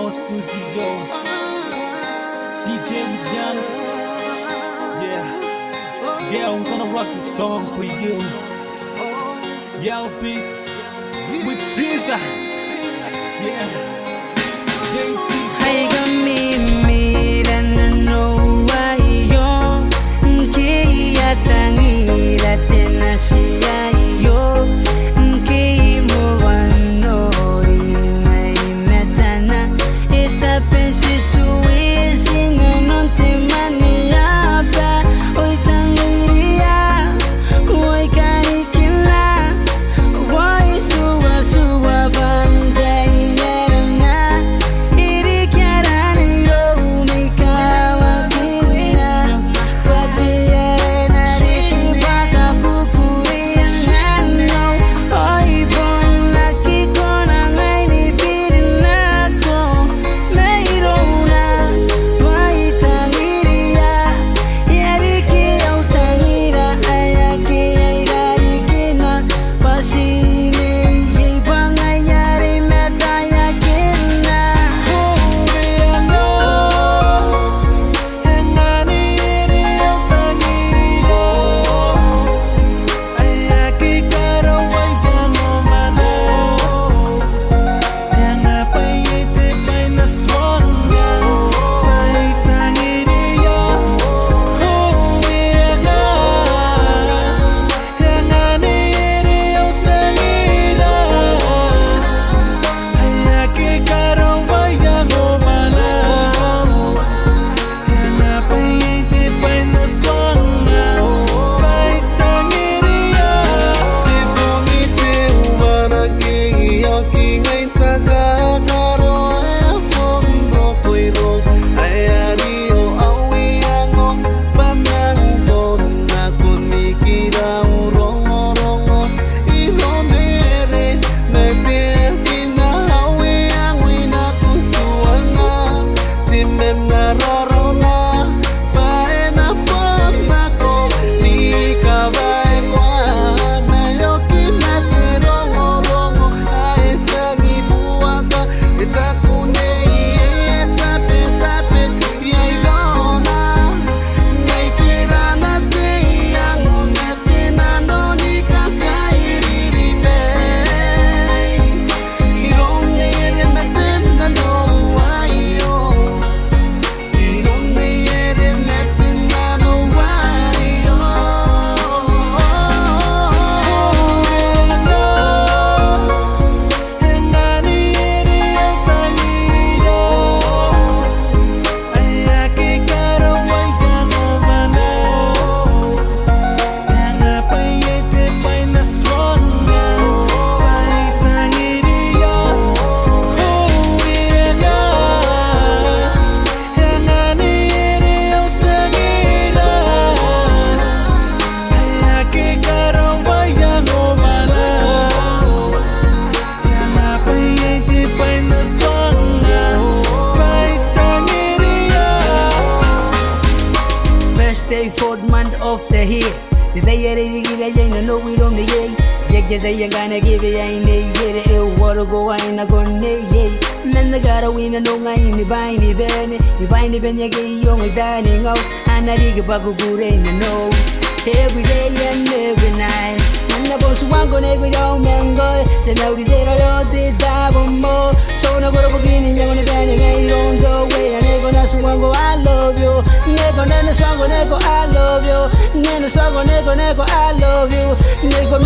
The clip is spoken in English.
our studio. DJ with Giannis. Yeah, I'm gonna rock this song for you. Gal Beat with Caesar. Yeah. I got me and no why yo. Kia tangi la tena shia yo. Ki mo wano inai metana. Ita pensi suisi nganon timani apa. Oi tangiria, oi kanikila, oi suwa bandai yerna. Iri kiarani yo mikawa kina. Pati yerna riki baka kukuria nano. Oi bon laki kona ngaini pirinako. Meirona, wai tangiria. Yeriki au tangira ayaki airarikina. Pasini yibanga yari meta yakina. Fourth month of the year. The day I know we don't need. Yet they ain't gonna give it, ain't they? It water go, I ain't gonna need. Men the gotta win and no line, the biny benny, the biny benny, young dining out, and I dig a bagu in the know. Every day and every night. And the boss one gonna go young mango, the now the day I did double more. So no go to beginning, you're gonna benny, you don't go away, and they're gonna go, I love you. Never, I love you. Never, I love you. Never,